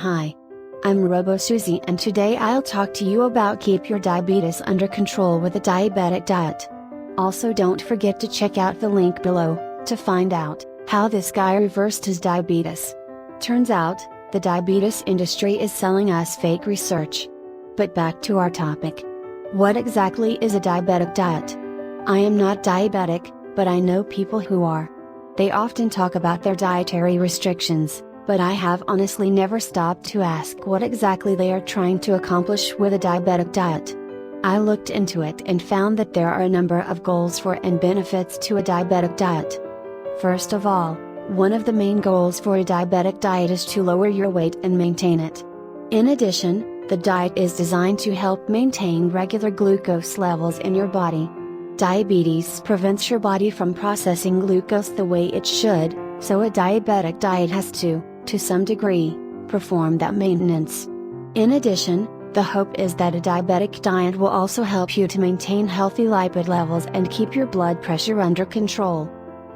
Hi. I'm robo-Suzie, and today I'll talk to you about keep your diabetes under control with a diabetic diet. Also, don't forget to check out the link below, to find out how this guy reversed his diabetes. Turns out, the diabetes industry is selling us fake research. But back to our topic. What exactly is a diabetic diet? I am not diabetic, but I know people who are. They often talk about their dietary restrictions, but I have honestly never stopped to ask what exactly they are trying to accomplish with a diabetic diet. I looked into it and found that there are a number of goals for and benefits to a diabetic diet. First of all, one of the main goals for a diabetic diet is to lower your weight and maintain it. In addition, the diet is designed to help maintain regular glucose levels in your body. Diabetes prevents your body from processing glucose the way it should, so a diabetic diet has to some degree, perform that maintenance. In addition, the hope is that a diabetic diet will also help you to maintain healthy lipid levels and keep your blood pressure under control.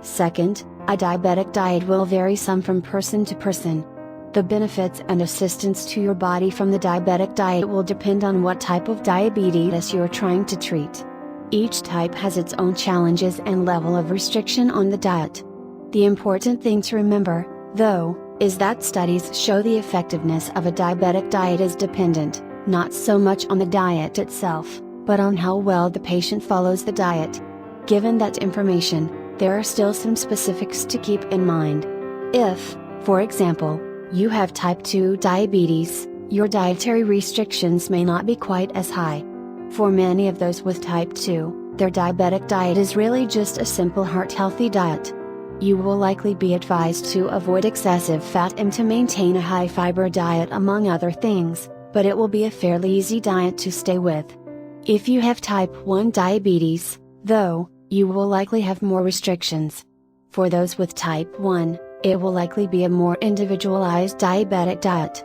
Second, a diabetic diet will vary some from person to person. The benefits and assistance to your body from the diabetic diet will depend on what type of diabetes you are trying to treat. Each type has its own challenges and level of restriction on the diet. The important thing to remember, though, is that studies show the effectiveness of a diabetic diet is dependent, not so much on the diet itself, but on how well the patient follows the diet. Given that information, there are still some specifics to keep in mind. If, for example, you have type 2 diabetes, your dietary restrictions may not be quite as high. For many of those with type 2, their diabetic diet is really just a simple heart-healthy diet. You will likely be advised to avoid excessive fat and to maintain a high-fiber diet among other things, but it will be a fairly easy diet to stay with. If you have type 1 diabetes, though, you will likely have more restrictions. For those with type 1, it will likely be a more individualized diabetic diet.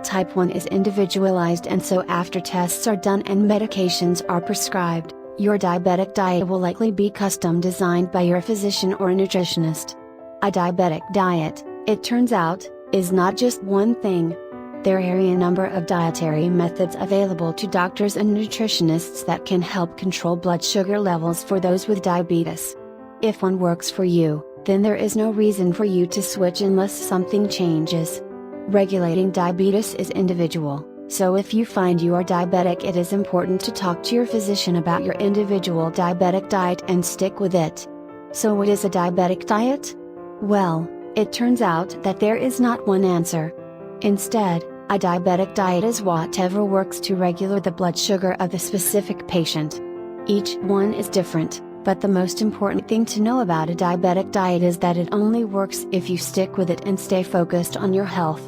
Type 1 is individualized, and so after tests are done and medications are prescribed, your diabetic diet will likely be custom designed by your physician or a nutritionist. A diabetic diet, it turns out, is not just one thing. There are a number of dietary methods available to doctors and nutritionists that can help control blood sugar levels for those with diabetes. If one works for you, then there is no reason for you to switch unless something changes. Regulating diabetes is individual, so if you find you are diabetic, it is important to talk to your physician about your individual diabetic diet and stick with it. So what is a diabetic diet? Well, it turns out that there is not one answer. Instead, a diabetic diet is whatever works to regulate the blood sugar of the specific patient. Each one is different, but the most important thing to know about a diabetic diet is that it only works if you stick with it and stay focused on your health.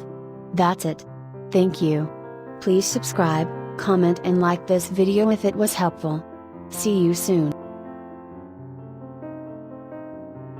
That's it. Thank you. Please subscribe, comment and like this video if it was helpful. See you soon.